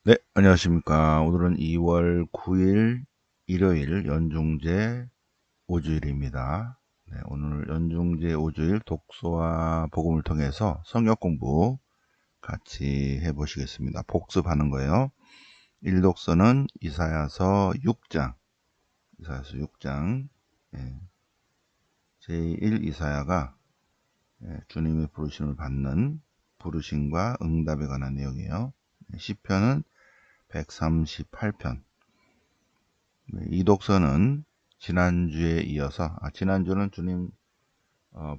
네, 안녕하십니까. 오늘은 2월 9일 일요일 연중제 5주일입니다. 네, 오늘 연중제 5주일 독서와 복음을 통해서 성역 공부 같이 해보시겠습니다. 복습하는 거예요. 1독서는 이사야서 6장, 이사야서 6장, 제1 이사야가 주님의 부르심을 받는 부르심과 응답에 관한 내용이에요. 시편은 138편. 이 독서는 지난주에 이어서, 지난주는 주님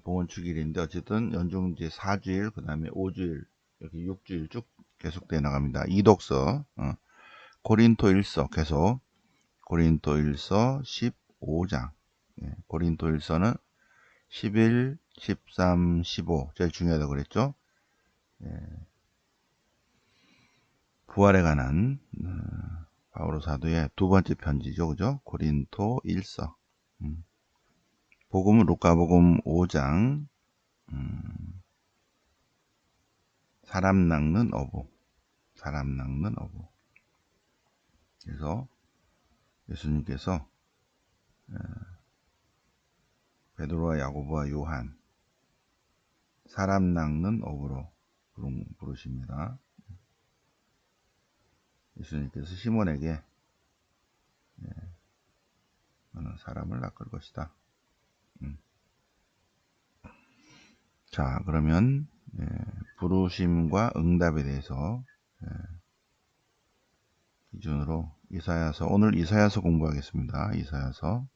봉헌 주일인데 어쨌든 연중제 4주일, 그 다음에 5주일, 이렇게 6주일 쭉 계속되어 나갑니다. 이 독서, 고린토일서 계속, 고린토일서 15장, 고린토일서는 11, 13, 15 제일 중요하다고 그랬죠. 부활에 관한 바오로 사도의 두 번째 편지죠, 그죠? 고린토 1서. 복음은 루카복음 5장, 사람 낚는 어부, 사람 낚는 어부. 그래서 예수님께서 베드로와 야고보와 요한, 사람 낚는 어부로 부르십니다. 예수님께서 시몬에게 너는 사람을 낚을 것이다. 자, 그러면 부르심과 응답에 대해서 기준으로 이사야서, 오늘 이사야서 공부하겠습니다. 이사야서.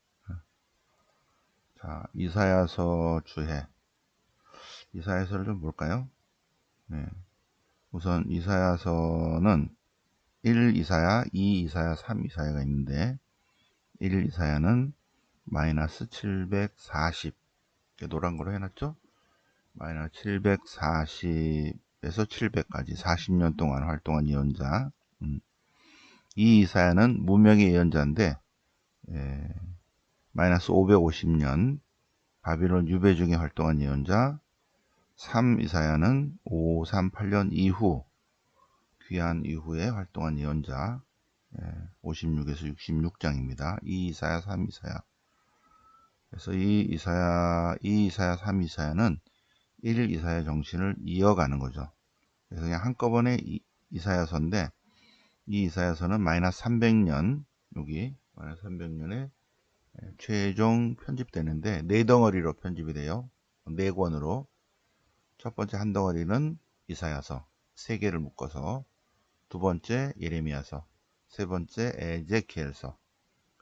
자, 이사야서 주해. 이사야서를 좀 볼까요? 네. 우선 이사야서는 1 이사야, 2 이사야, 3 이사야가 있는데 1 이사야는 마이너스 740, 노란 거로 해놨죠? 마이너스 740에서 700까지 40년 동안 활동한 예언자. 2 이사야는 무명의 예언자인데 마이너스 550년 바빌론 유배 중에 활동한 예언자. 3 이사야는 538년 이후, 귀환 이후에 활동한 예언자. 56에서 66장입니다. 2 이사야, 3 이사야. 그래서 이 이사야, 3 이사야는 1 이사야 정신을 이어가는 거죠. 그래서 그냥 한꺼번에 이사야서인데, 이 이사야서는 마이너스 300년, 여기 마이너스 300년에 최종 편집되는데, 네 덩어리로 편집이 돼요. 네 권으로. 첫 번째 한 덩어리는 이사야서, 세 개를 묶어서, 두 번째 예레미야서, 세 번째 에제키엘서,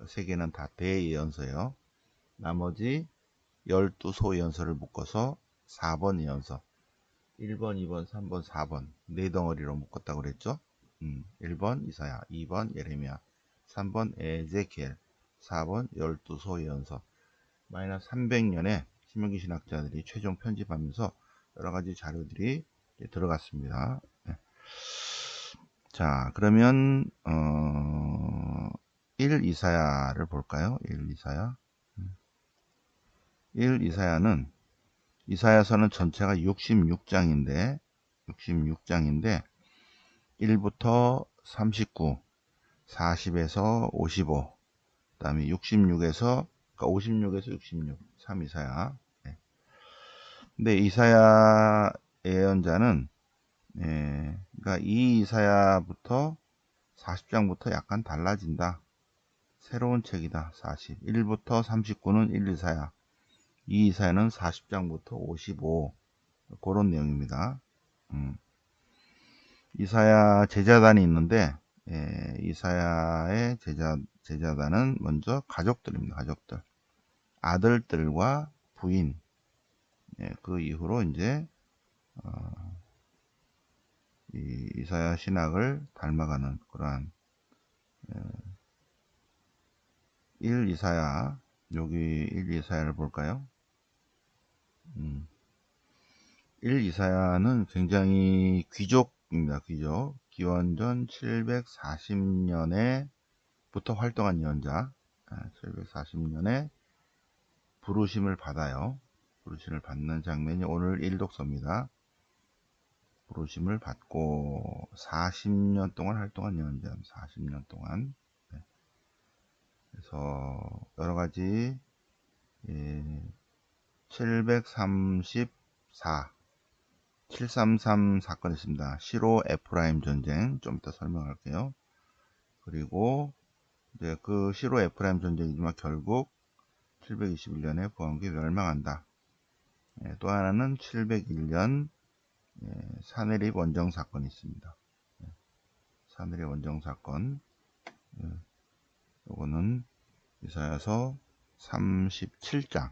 세 개는 다 대예언서예요. 나머지 12소예언서를 묶어서 4번 예언서, 1번, 2번, 3번, 4번 네 덩어리로 묶었다고 그랬죠. 1번 이사야, 2번 예레미야, 3번 에제키엘, 4번 12소 예언서. 마이너스 300년에 신명기 신학자들이 최종 편집하면서 여러가지 자료들이 들어갔습니다. 네. 자, 그러면 1 이사야를 볼까요? 1 이사야. 1 이사야는, 이사야서는 전체가 66장인데 1부터 39, 40에서 55, 그 다음에 66에서, 그러니까 56에서 66, 3 이사야. 네. 근데 이사야 예언자는, 그러니까 이 이사야부터 40장부터 약간 달라진다. 새로운 책이다. 40. 1부터 39는 1 이사야, 2 이사야는 40장부터 55, 그런 내용입니다. 이사야 제자단이 있는데, 이사야의 제자단은 먼저 가족들입니다. 가족들, 아들들과 부인. 그 이후로 이제 이사야 신학을 닮아가는 그러한 1 이사야. 여기 1 이사야를 볼까요? 1 이사야는 굉장히 귀족입니다. 귀족. 기원전 740년에 부터 활동한 예언자. 740년에 부르심을 받아요. 부르심을 받는 장면이 오늘 1독서입니다. 부르심을 받고 40년 동안 활동한 예언자, 40년 동안. 네. 그래서 여러 가지 733 사건이 있습니다. 시로 에프라임 전쟁, 좀 이따 설명할게요. 그리고 이제 그 시로 에프라임 전쟁이지만 결국 721년에 부왕국이 멸망한다. 또 하나는 701년 사내립 원정 사건이 있습니다. 사내립 원정 사건, 요거는 이사야서 37장,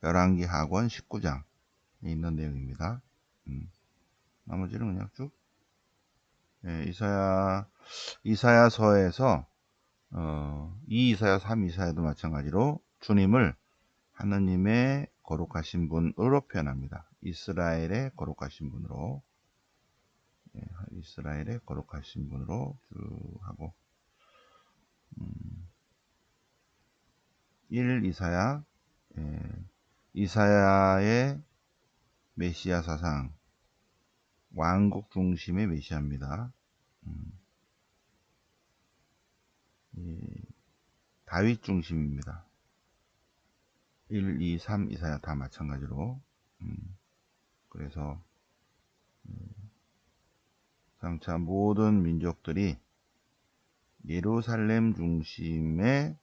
열왕기 하권 19장에 있는 내용입니다. 나머지는 그냥 쭉 이사야서에서 2 이사야, 3 이사야도 마찬가지로 주님을 하느님의 거룩하신 분으로 표현합니다. 이스라엘의 거룩하신 분으로, 이스라엘의 거룩하신 분으로 쭉 하고, 1 이사야, 이사야의 메시아 사상, 왕국 중심의 메시아입니다. 다윗 중심입니다. 1, 2, 3 이사야 다 마찬가지로. 그래서 장차 모든 민족들이 예루살렘 중심의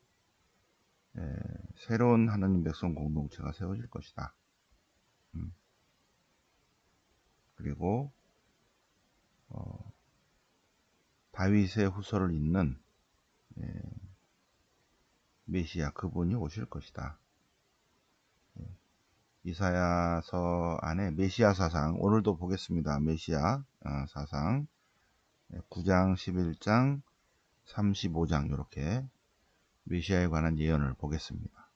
새로운 하나님 백성 공동체가 세워질 것이다. 그리고 다윗의 후손을 잇는 메시아, 그분이 오실 것이다. 이사야서 안에 메시아 사상, 오늘도 보겠습니다. 메시아 사상 9장, 11장, 35장 이렇게 메시아에 관한 예언을 보겠습니다.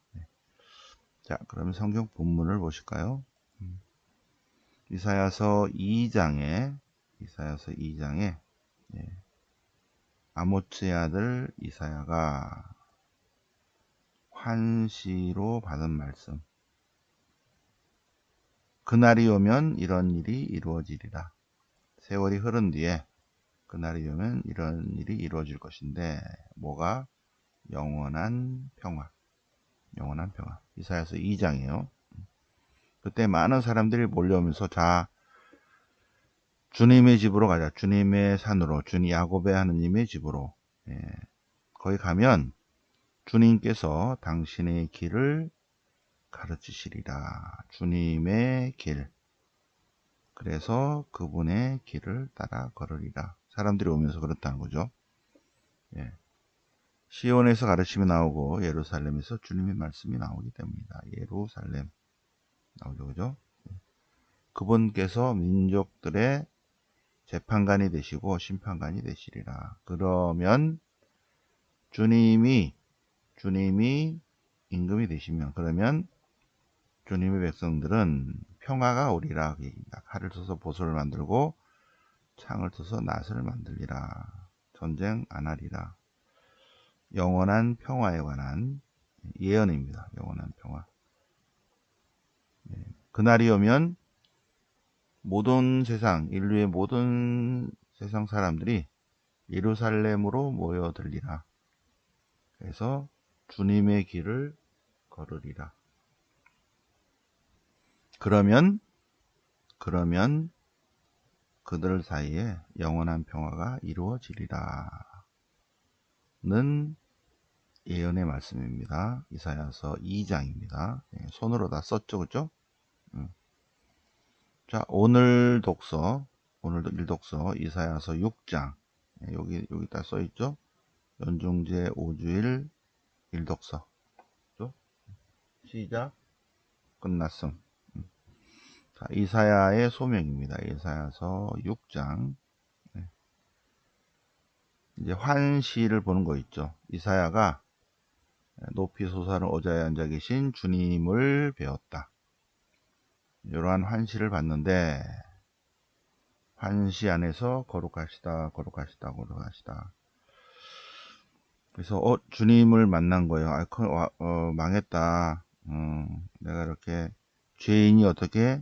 자, 그러면 성경 본문을 보실까요? 이사야서 2장에 아모츠의 아들 이사야가 환시로 받은 말씀. 그날이 오면 이런 일이 이루어지리라. 세월이 흐른 뒤에 그날이 오면 이런 일이 이루어질 것인데, 뭐가? 영원한 평화. 영원한 평화. 이사야서 2장이에요. 그때 많은 사람들이 몰려오면서, 자, 주님의 집으로 가자. 주님의 산으로, 주님 야곱의 하느님의 집으로. 거기 가면 주님께서 당신의 길을 가르치시리라. 주님의 길. 그래서 그분의 길을 따라 걸으리라. 사람들이 오면서 그렇다는 거죠. 시온에서 가르침이 나오고 예루살렘에서 주님의 말씀이 나오기 때문이다. 예루살렘 나오죠, 그죠? 그분께서 민족들의 재판관이 되시고 심판관이 되시리라. 그러면 주님이 임금이 되시면, 그러면 주님의 백성들은 평화가 오리라. 칼을 써서 보소를 만들고 창을 써서 낫을 만들리라. 전쟁 안 하리라. 영원한 평화에 관한 예언입니다. 영원한 평화. 그날이 오면 모든 세상, 인류의 모든 세상 사람들이 예루살렘으로 모여들리라. 그래서 주님의 길을 걸으리라. 그러면 그들 사이에 영원한 평화가 이루어지리라. 는 예언의 말씀입니다. 이사야서 2장입니다. 손으로 다 썼죠, 그죠? 자, 오늘 일독서 이사야서 6장. 여기 다 써있죠? 연중제 5주일 일독서. 시작, 끝났음. 자, 이사야의 소명입니다. 이사야서 6장. 이제 환시를 보는 거 있죠. 이사야가 높이 솟아는 오자에 앉아 계신 주님을 배웠다. 이러한 환시를 봤는데, 환시 안에서 거룩하시다. 그래서 주님을 만난 거예요. 망했다. 내가 이렇게 죄인이 어떻게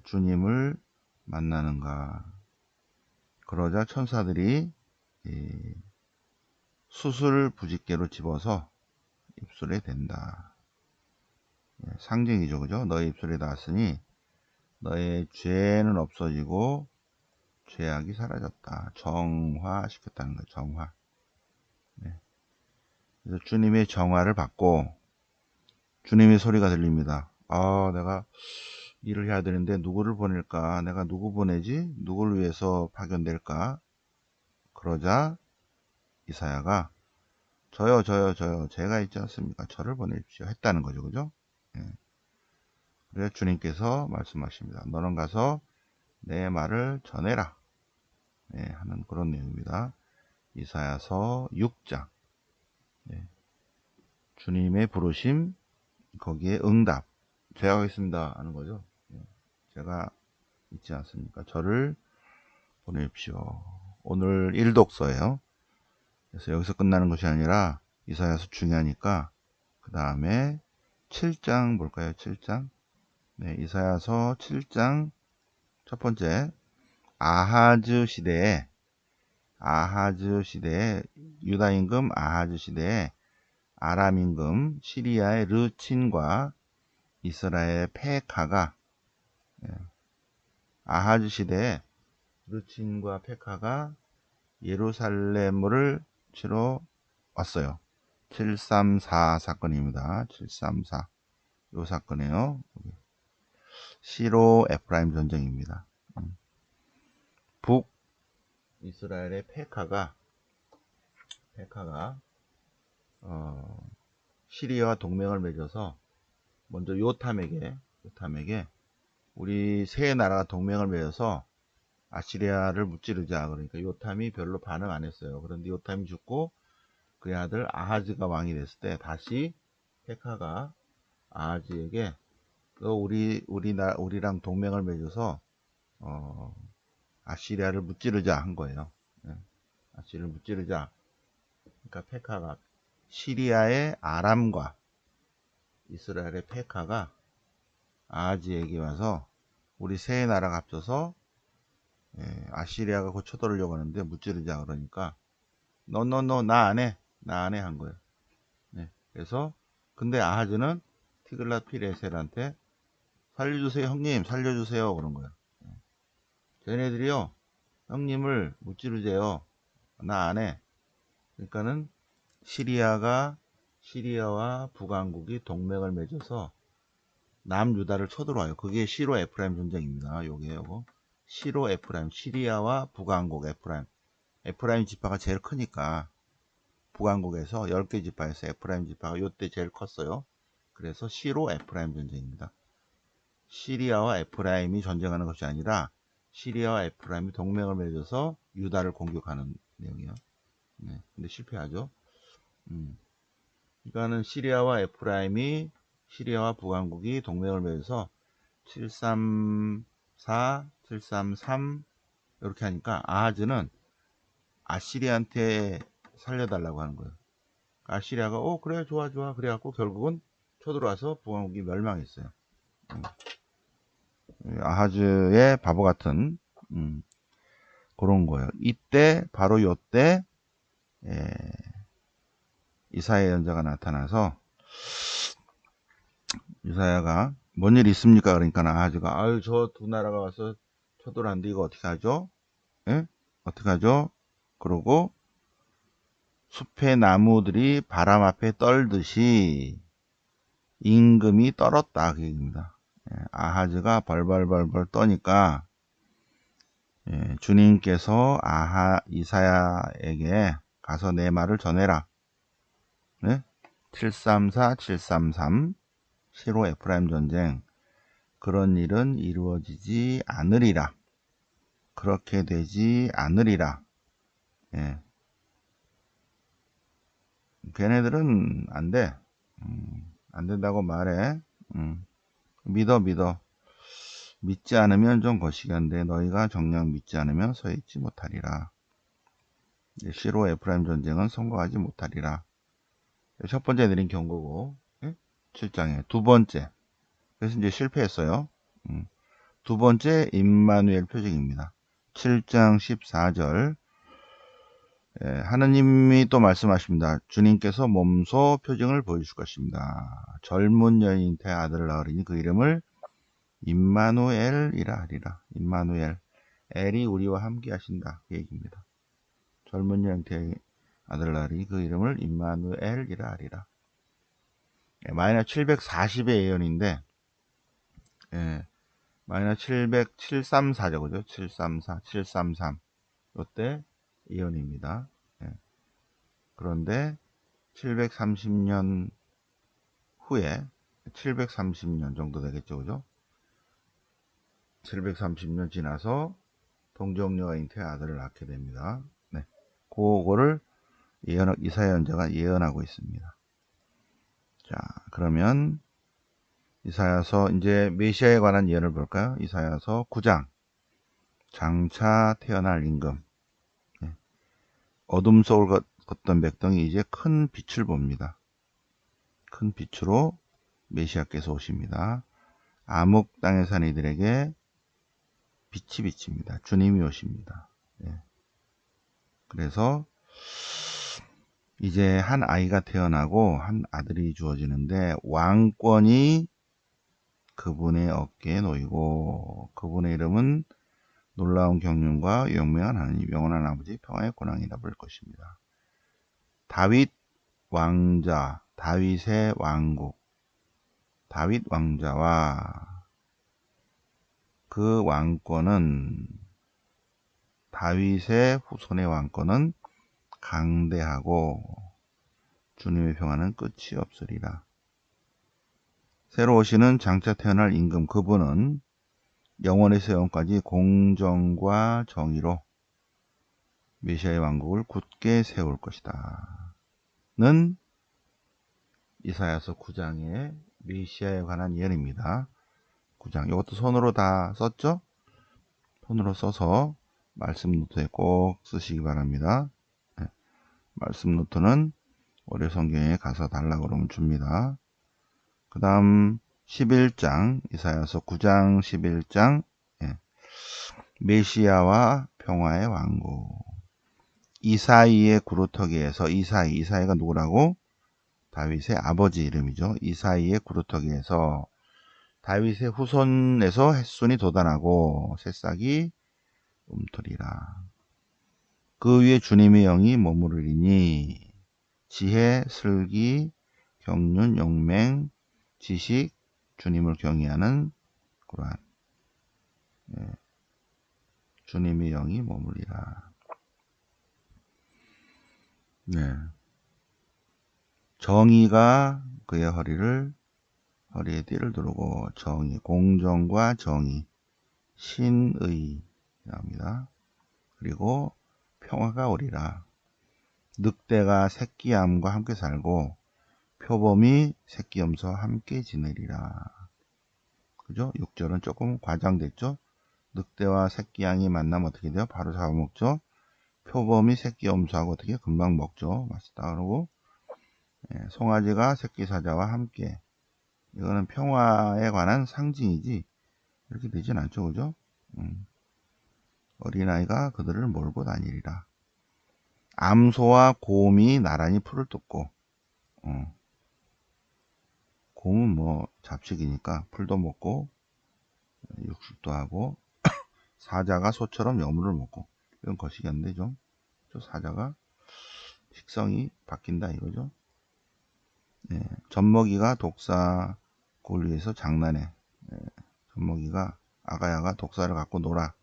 주님을 만나는가. 그러자 천사들이 숯을 부짓개로 집어서 입술에 댄다. 상징이죠, 그죠? 너의 입술에 닿았으니 너의 죄는 없어지고 죄악이 사라졌다. 정화시켰다는 거예요. 정화. 그래서 주님의 정화를 받고 주님의 소리가 들립니다. 내가 일을 해야 되는데 누구를 보낼까? 내가 누구 보내지? 누구를 위해서 파견될까? 그러자 이사야가 저요, 제가 있지 않습니까? 저를 보내십시오. 했다는 거죠. 그죠? 그래서 주님께서 말씀하십니다. 너는 가서 내 말을 전해라. 하는 그런 내용입니다. 이사야서 6장. 주님의 부르심, 거기에 응답. 제가 하겠습니다. 하는 거죠. 제가 있지 않습니까? 저를 보내십시오. 오늘 1독서예요. 그래서 여기서 끝나는 것이 아니라 이사야서 중요하니까 그 다음에 7장 볼까요? 7장. 이사야서 7장 첫 번째 아하즈 시대에 유다 임금 아하즈 시대에 아람 임금 시리아의 르친과 이스라엘의 페카가 아하즈 시대에 르친과 페카가 예루살렘을 치러 왔어요. 734 사건입니다. 734. 요 사건이에요. 시로 에프라임 전쟁입니다. 북 이스라엘의 페카가 시리아와 동맹을 맺어서 먼저 요탐에게 우리 세 나라가 동맹을 맺어서 아시리아를 무찌르자. 그러니까 요탐이 별로 반응 안 했어요. 그런데 요탐이 죽고 그의 아들 아하즈가 왕이 됐을 때 다시 페카가 아하즈에게 너 우리랑 동맹을 맺어서 아시리아를 무찌르자 한 거예요. 아시리아를 무찌르자. 그러니까 페카가 시리아의 아람과 이스라엘의 페카가 아하즈에게 와서 우리 세 나라가 합쳐서 아시리아가 곧 쳐들으려고 하는데 무찌르자 그러니까 너 나 안 해 한 거예요. 그래서 근데 아하즈는 티글랏 피레셀한테 살려주세요 형님 살려주세요 그런 거예요. 쟤네들이요 형님을 무찌르재요. 나 안 해. 그러니까는 시리아와 북왕국이 동맹을 맺어서 남유다를 쳐들어와요. 그게 시로 에프라임 전쟁입니다. 요거 시로 에프라임, 시리아와 북왕국 에프라임 지파가 제일 크니까 북왕국에서 10개 지파에서 에프라임 지파가 요때 제일 컸어요. 그래서 시로 에프라임 전쟁입니다. 시리아와 에프라임이 전쟁하는 것이 아니라 시리아와 에프라임이 동맹을 맺어서 유다를 공격하는 내용이에요. 근데 실패하죠. 그러니까는 시리아와 북왕국이 동맹을 맺어서 734, 733 이렇게 하니까 아하즈는 아시리아한테 살려달라고 하는 거예요. 아시리아가 그래 좋아 그래갖고 결국은 쳐들어와서 북왕국이 멸망했어요. 아하즈의 바보 같은 그런 거예요. 이때 바로 요때 이사야 연자가 나타나서 이사야가 뭔 일 있습니까? 그러니까 아하즈가 저 두 나라가 와서 쳐들어왔는데 이거 어떻게 하죠? 어떻게 하죠? 그러고 숲의 나무들이 바람 앞에 떨듯이 임금이 떨었다 그 얘기입니다. 아하즈가 벌벌 떠니까 주님께서 이사야에게 가서 내 말을 전해라. 734, 733 시로 에프라임 전쟁 그런 일은 이루어지지 않으리라. 그렇게 되지 않으리라. 걔네들은 안 돼. 안 된다고 말해. 믿어. 믿지 않으면 좀 거시기한데 너희가 정녕 믿지 않으면 서 있지 못하리라. 시로 에프라임 전쟁은 성공하지 못하리라. 첫 번째 내린 경고고 7장에 두 번째. 그래서 이제 실패했어요. 두 번째 임마누엘 표적입니다. 7장 14절. 하느님이 또 말씀하십니다. 주님께서 몸소 표징을 보여줄 것입니다. 젊은 여인 태 아들을 낳으리니 그 이름을 임마누엘이라 하리라. 임마누엘. 엘이 우리와 함께 하신다. 그 얘기입니다. 젊은 여인 태 아들을 낳으리니 그 이름을 임마누엘이라 하리라. 마이너스 740의 예언인데, 마이너스 734죠. 그죠? 734, 733. 이때 예언입니다. 그런데 730년 후에 730년 정도 되겠죠. 그죠? 730년 지나서 동정녀가 잉태의 아들을 낳게 됩니다. 네. 그거를 이사야 선지자가 예언하고 있습니다. 자, 그러면 이사야서 이제 메시아에 관한 예언을 볼까요? 이사야서 9장. 장차 태어날 임금. 어둠 속을 걷던 백성이 이제 큰 빛을 봅니다. 큰 빛으로 메시아께서 오십니다. 암흑 땅에 사는 이들에게 빛이 비칩니다. 주님이 오십니다. 그래서 이제 한 아이가 태어나고 한 아들이 주어지는데 왕권이 그분의 어깨에 놓이고 그분의 이름은 놀라운 경륜과 영명한 하나님, 영원한 아버지, 평화의 권왕이라 부를 것입니다. 다윗 왕자, 다윗의 왕국, 다윗 왕자와 그 왕권은 다윗의 후손의 왕권은 강대하고 주님의 평화는 끝이 없으리라. 새로 오시는 장차 태어날 임금 그분은 영원에서 영원까지 공정과 정의로 메시아의 왕국을 굳게 세울 것이다. 는 이사야서 9장의 메시아에 관한 예언입니다. 9장. 이것도 손으로 다 썼죠? 손으로 써서 말씀 노트에 꼭 쓰시기 바랍니다. 말씀 노트는 올해 성경에 가서 달라고 그러면 줍니다. 그 다음 11장, 이사야서 9장 11장, 메시아와 평화의 왕국. 이사이의 구루터기에서, 이사이가 누구라고? 다윗의 아버지 이름이죠. 이사이의 구루터기에서 다윗의 후손에서 햇순이 돋아나고 새싹이 움트리라. 그 위에 주님의 영이 머무르리니 지혜, 슬기, 경륜, 용맹, 지식, 주님을 경외하는 그러한 주님의 영이 머무리라. 네. 정의가 그의 허리에 띠를 두르고 정의, 공정과 정의, 신의 나옵니다. 그리고 평화가 오리라. 늑대가 새끼암과 함께 살고 표범이 새끼염소와 함께 지내리라. 그죠? 6절은 조금 과장됐죠? 늑대와 새끼양이 만나면 어떻게 돼요? 바로 잡아먹죠? 표범이 새끼염소하고 어떻게 금방 먹죠? 맛있다 그러고 송아지가 새끼 사자와 함께. 이거는 평화에 관한 상징이지 이렇게 되진 않죠. 그죠? 어린아이가 그들을 몰고 다니리라. 암소와 곰이 나란히 풀을 뜯고 곰은 뭐 잡식이니까 풀도 먹고 육식도 하고 사자가 소처럼 여물을 먹고 이런 것이겠는데 좀 사자가 식성이 바뀐다 이거죠. 젖먹이가 독사 골리에서 장난해. 젖먹이가 아가야가 독사를 갖고 놀아.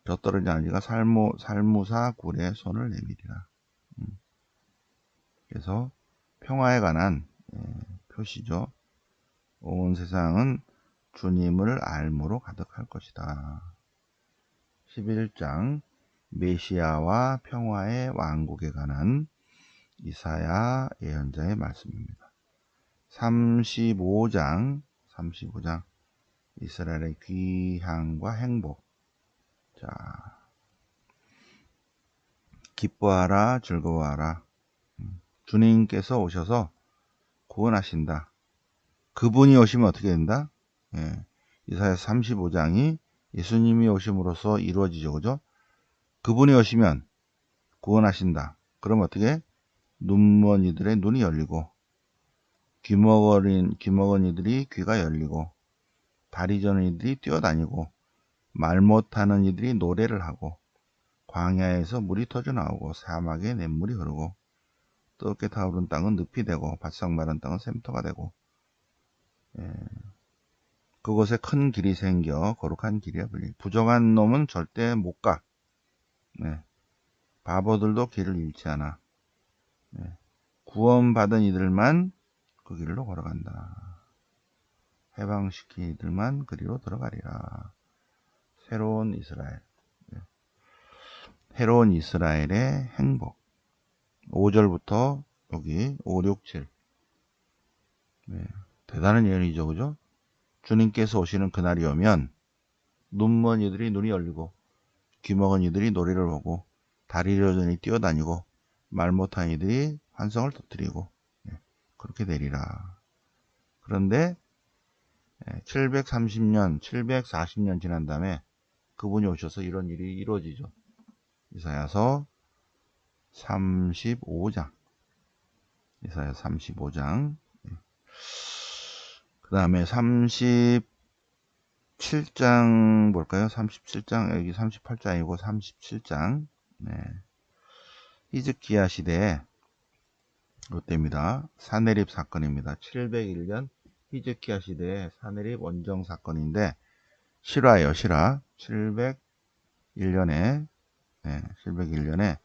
젖떨어진 아기가 살무사 굴에 손을 내밀이라. 그래서 평화에 관한 표시죠. 온 세상은 주님을 알므로 가득할 것이다. 11장 메시아와 평화의 왕국에 관한 이사야 예언자의 말씀입니다. 35장 이스라엘의 귀향과 행복. 자, 기뻐하라 즐거워하라. 주님께서 오셔서 구원하신다. 그분이 오시면 어떻게 된다? 이사야서 35장이 예수님이 오심으로써 이루어지죠. 그죠? 그분이 오시면 구원하신다. 그럼 어떻게? 눈먼 이들의 눈이 열리고, 귀먹은 이들이 귀가 열리고, 다리 저는 이들이 뛰어다니고, 말 못하는 이들이 노래를 하고, 광야에서 물이 터져 나오고, 사막에 냇물이 흐르고, 뜨겁게 타오른 땅은 늪이 되고, 바싹 마른 땅은 샘터가 되고, 그곳에 큰 길이 생겨 거룩한 길이라 불리. 부정한 놈은 절대 못 가. 네. 바보들도 길을 잃지 않아. 네. 구원받은 이들만 그 길로 걸어간다. 해방시킨 이들만 그리로 들어가리라. 새로운 이스라엘. 네. 새로운 이스라엘의 행복. 5절부터 여기 5, 6, 7. 네. 대단한 예언이죠. 그죠? 주님께서 오시는 그날이 오면 눈먼 이들이 눈이 열리고, 귀먹은 이들이 노래를 하고, 다리 저은 이들이 뛰어다니고, 말 못한 이들이 환성을 터뜨리고, 그렇게 되리라. 그런데 730년, 740년 지난 다음에 그분이 오셔서 이런 일이 이루어지죠. 이사야서 35장. 이사야 35장. 그 다음에 37장 볼까요? 37장, 여기 38장이고 37장. 네. 히즈키야 시대에 롯데입니다. 사내립 사건입니다. 701년 히즈키야 시대의 사내립 원정 사건인데, 실화예요. 실화. 701년에 701년에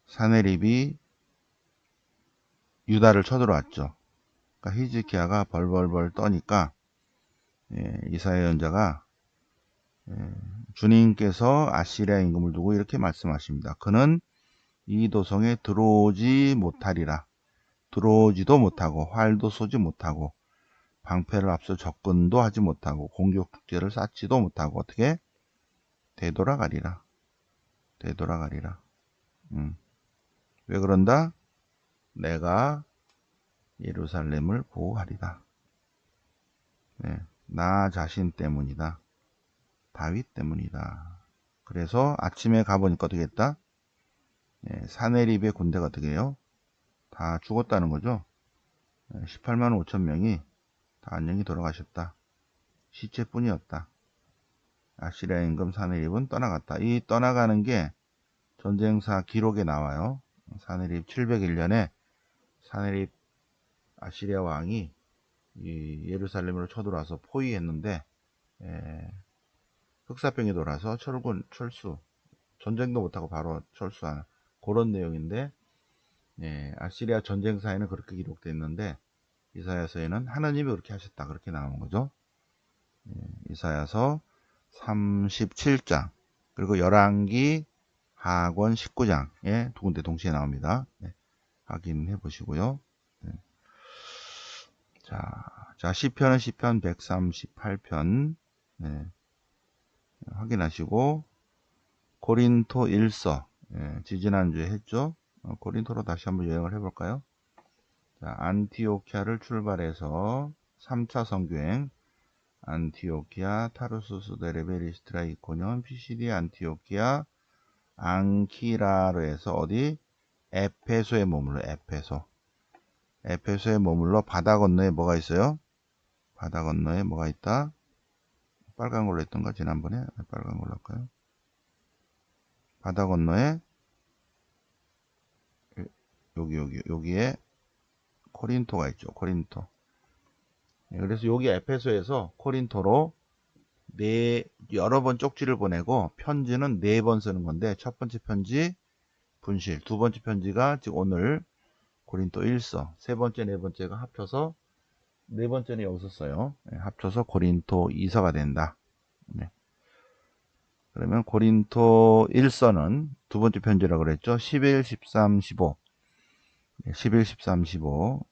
사내립이 유다를 쳐들어왔죠. 그러니까 히즈키야가 벌벌벌 떠니까 이사야 연자가 주님께서 아시리아 임금을 두고 이렇게 말씀하십니다. 그는 이 도성에 들어오지 못하리라. 들어오지도 못하고 활도 쏘지 못하고 방패를 앞서 접근도 하지 못하고 공격 축제를 쌓지도 못하고 어떻게? 되돌아가리라. 되돌아가리라. 왜 그런다? 내가 예루살렘을 보호하리다. 네, 나 자신 때문이다. 다윗 때문이다. 그래서 아침에 가보니까 어떻게 했다? 사내립의 군대가 어떻게 해요? 다 죽었다는 거죠. 18만 5천 명이 다 안녕히 돌아가셨다. 시체뿐이었다. 아시리아 임금 사내립은 떠나갔다. 이 떠나가는 게 전쟁사 기록에 나와요. 사내립 701년에 사내립 아시리아 왕이 이 예루살렘으로 쳐들어와서 포위했는데 흑사병이 돌아서 철수, 전쟁도 못하고 바로 철수하는 그런 내용인데, 아시리아 전쟁사에는 그렇게 기록되어 있는데 이사야서에는 하나님이 그렇게 하셨다 그렇게 나오는 거죠. 이사야서 37장 그리고 열왕기 하권 19장에 두 군데 동시에 나옵니다. 확인해 보시고요. 자, 시편은 시편 138편 확인하시고, 고린토 1서 지지난주에 했죠. 고린토로 다시 한번 여행을 해볼까요? 자, 안티오키아를 출발해서 3차 선교행, 안티오키아, 타르수스, 데레베, 리스트라, 이코니온, 피시디, 안티오키아, 앙키라로 해서 어디? 에페소에 머물러. 에페소에 머물러 바다 건너에 뭐가 있어요? 바다 건너에 뭐가 있다? 빨간 걸로 했던가 지난번에? 빨간 걸로 할까요? 바다 건너에 여기에 코린토가 있죠. 코린토. 그래서 여기 에페소에서 코린토로 여러 번 쪽지를 보내고 편지는 4번 쓰는 건데, 첫 번째 편지 분실, 두 번째 편지가 지금 오늘 고린토 1서, 세 번째, 네 번째가 합쳐서 네 번째는 여기서 써요. 합쳐서 고린토 2서가 된다. 그러면 고린토 1서는 두 번째 편지라고 그랬죠. 11, 13, 15. 11, 13, 15.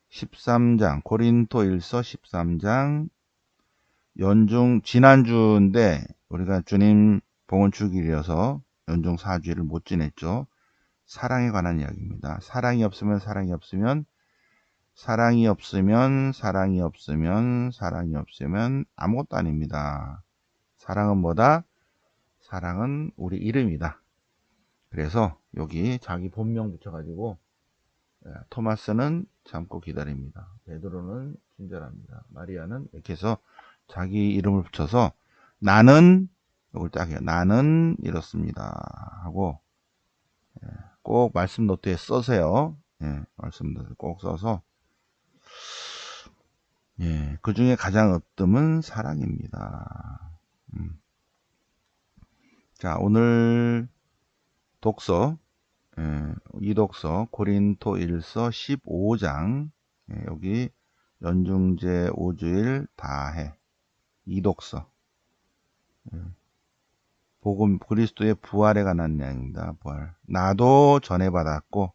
13장, 고린토 1서 13장, 연중, 지난주인데, 우리가 주님 봉헌주일이어서 연중 4주일을 못 지냈죠. 사랑에 관한 이야기입니다. 사랑이 없으면 사랑이 없으면 아무것도 아닙니다. 사랑은 뭐다? 사랑은 우리 이름이다. 그래서 여기 자기 본명 붙여가지고 토마스는 참고 기다립니다. 베드로는 친절합니다. 마리아는 이렇게 해서 자기 이름을 붙여서 나는 이걸 딱 해요. 나는 이렇습니다 하고 꼭 말씀 노트에 써세요. 말씀 노트에 꼭 써서 그 중에 가장 으뜸은 사랑입니다. 자, 오늘 독서 이 독서 고린토 1서 15장 여기 연중제 5주일 다해 이 독서 복음 그리스도의 부활에 관한 이야기입니다. 부활. 나도 전해받았고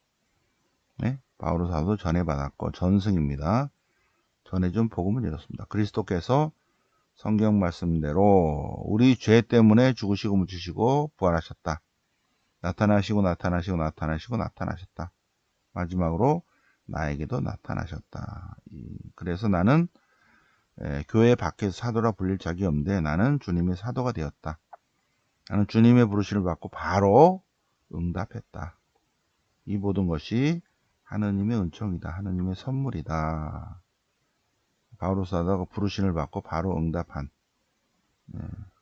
바오로 사도 전해받았고 전승입니다. 전해준 복음은 이렇습니다. 그리스도께서 성경 말씀대로 우리 죄 때문에 죽으시고 묻히시고 부활하셨다. 나타나시고 나타나셨다. 마지막으로 나에게도 나타나셨다. 그래서 나는 교회 밖에서 사도라 불릴 자격이 없는데 나는 주님의 사도가 되었다. 나는 주님의 부르심을 받고 바로 응답했다. 이 모든 것이 하느님의 은총이다. 하느님의 선물이다. 바오로 사도가 부르심을 받고 바로 응답한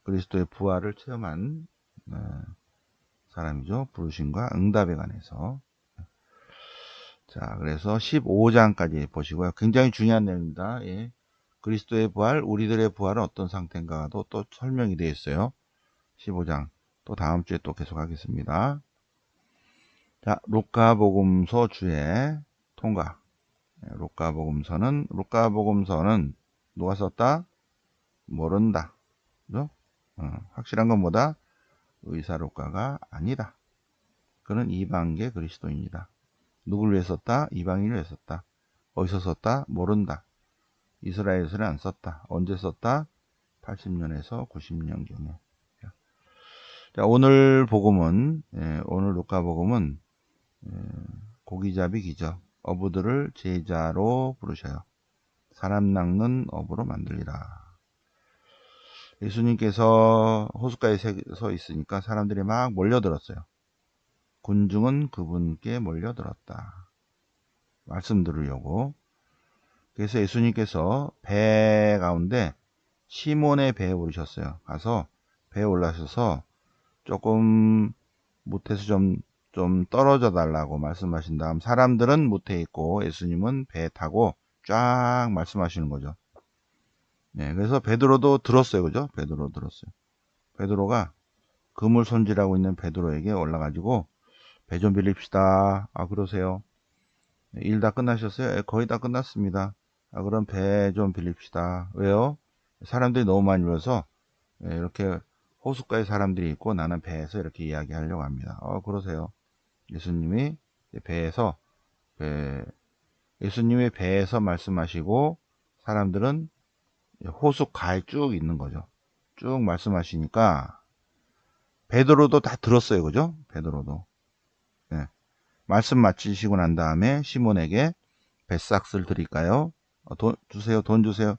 그리스도의 부활을 체험한 사람이죠. 부르심과 응답에 관해서. 자, 그래서 15장까지 보시고요. 굉장히 중요한 내용입니다. 그리스도의 부활, 우리들의 부활은 어떤 상태인가도 또 설명이 되어 있어요. 15장. 또 다음 주에 또 계속 하겠습니다. 자, 루카복음서 주에 통과. 루카복음서는 누가 썼다? 모른다. 그죠? 확실한 건 뭐다? 의사 루카가 아니다. 그는 이방계 그리스도인이다. 누굴 위해 썼다? 이방인을 위해 썼다. 어디서 썼다? 모른다. 이스라엘에서는 안 썼다. 언제 썼다? 80년에서 90년경에. 자, 오늘 복음은 오늘 루카 복음은 고기잡이 기적 어부들을 제자로 부르셔요. 사람 낚는 어부로 만들리라. 예수님께서 호숫가에 서 있으니까 사람들이 막 몰려들었어요. 군중은 그분께 몰려들었다. 말씀 들으려고. 그래서 예수님께서 배 가운데 시몬의 배에 오르셨어요. 가서 배에 올라셔서 조금 못해서 좀 떨어져 달라고 말씀하신 다음 사람들은 못해 있고 예수님은 배에 타고 쫙 말씀하시는 거죠. 그래서 베드로도 들었어요. 그죠? 베드로 들었어요. 베드로가 그물 손질하고 있는 베드로에게 올라가지고 배 좀 빌립시다. 아, 그러세요? 일 다 끝나셨어요? 거의 다 끝났습니다. 아, 그럼 배 좀 빌립시다. 왜요? 사람들이 너무 많이 와서 이렇게 호숫가에 사람들이 있고 나는 배에서 이렇게 이야기하려고 합니다. 그러세요. 예수님이 예수님의 배에서 말씀하시고 사람들은 호숫가에 쭉 있는 거죠. 쭉 말씀하시니까 베드로도 다 들었어요. 그죠? 베드로도. 말씀 마치시고 난 다음에 시몬에게 뱃삭스를 드릴까요? 돈 주세요. 돈 주세요.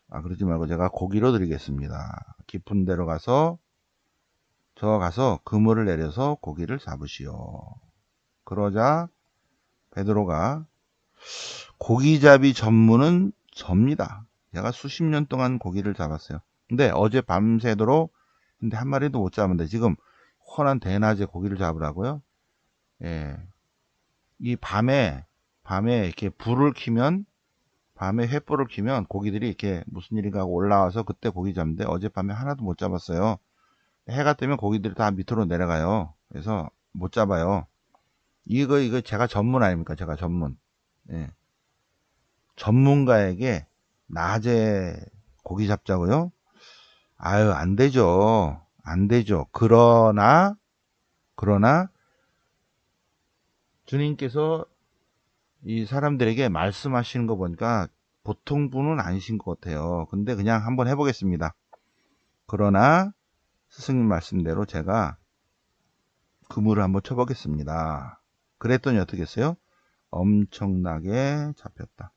아, 그러지 말고 제가 고기로 드리겠습니다. 깊은 데로 가서 그물을 내려서 고기를 잡으시오. 그러자 베드로가 고기잡이 전문은 접니다. 제가 수십 년 동안 고기를 잡았어요. 근데 어제 밤새도록 근데 한 마리도 못 잡았는데 지금 훤한 대낮에 고기를 잡으라고요? 이 밤에 이렇게 불을 켜면 밤에 횃불을 켜면 고기들이 이렇게 무슨 일인가 하고 올라와서 그때 고기 잡는데 어젯밤에 하나도 못 잡았어요. 해가 뜨면 고기들이 다 밑으로 내려가요. 그래서 못 잡아요. 이거 제가 전문 아닙니까? 제가 전문. 전문가에게 낮에 고기 잡자고요? 아유, 안 되죠. 안 되죠. 그러나 주님께서 이 사람들에게 말씀하시는 거 보니까 보통 분은 아니신 것 같아요. 근데 그냥 한번 해보겠습니다. 그러나 스승님 말씀대로 제가 그물을 한번 쳐보겠습니다. 그랬더니 어떻게 했어요? 엄청나게 잡혔다.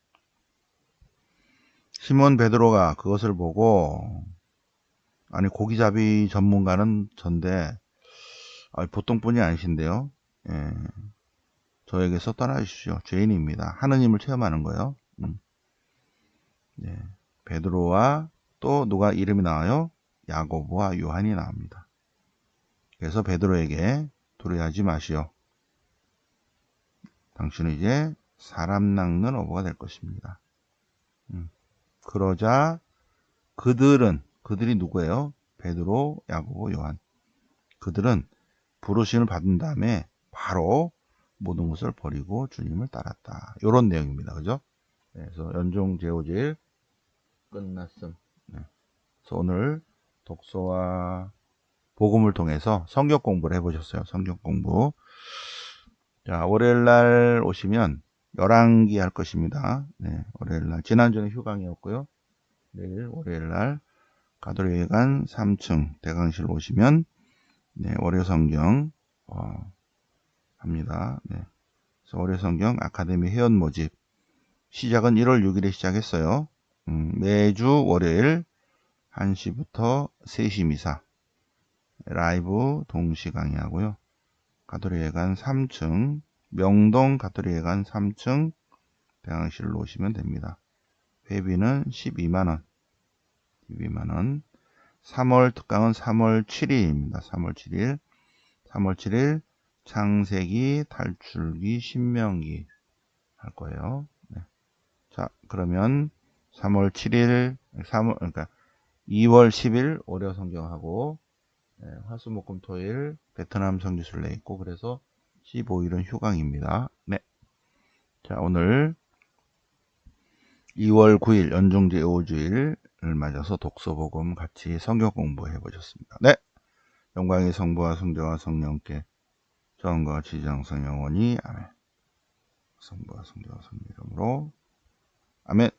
시몬 베드로가 그것을 보고, 아니 고기잡이 전문가는 전데 보통 분이 아니신데요. 예, 저에게서 떠나주십시오. 죄인입니다. 하느님을 체험하는 거예요. 네, 베드로와 또 누가 이름이 나와요? 야고보와 요한이 나옵니다. 그래서 베드로에게 두려워하지 마시오. 당신은 이제 사람 낚는 어부가 될 것입니다. 그러자 그들이 누구예요? 베드로, 야고보, 요한. 그들은 부르심을 받은 다음에 바로 모든 것을 버리고 주님을 따랐다. 이런 내용입니다. 그죠? 그래서 연종 제오제일 끝났음. 네. 그래서 오늘 독서와 복음을 통해서 성경 공부를 해보셨어요. 성경 공부. 자, 월요일날 오시면 열왕기 할 것입니다. 네, 월요일날. 지난주는 휴강이었고요. 내일 월요일날 가톨릭관 3층 대강실 오시면 네, 월요 성경 합니다. 네. 그래서 월요 성경 아카데미 회원 모집 시작은 1월 6일에 시작했어요. 매주 월요일 1시부터 3시 미사 라이브 동시 강의하고요. 가톨릭관 3층 명동 가톨릭관 3층 대강실로 오시면 됩니다. 회비는 12만원 3월 특강은 3월 7일입니다. 3월 7일 창세기, 탈출기, 신명기 할 거예요. 네. 자, 그러면 3월 7일, 그러니까 2월 10일 월요 성경하고 네, 화수목금토일 베트남 성지순례 있고 그래서 15일은 휴강입니다. 네. 자, 오늘 2월 9일 연중제 5주일을 맞아서 독서복음 같이 성경 공부해 보셨습니다. 네. 영광의 성부와 성자와 성령께 전과 지장성 영원히 아멘. 성부와 성자와 성령 이름으로 아멘.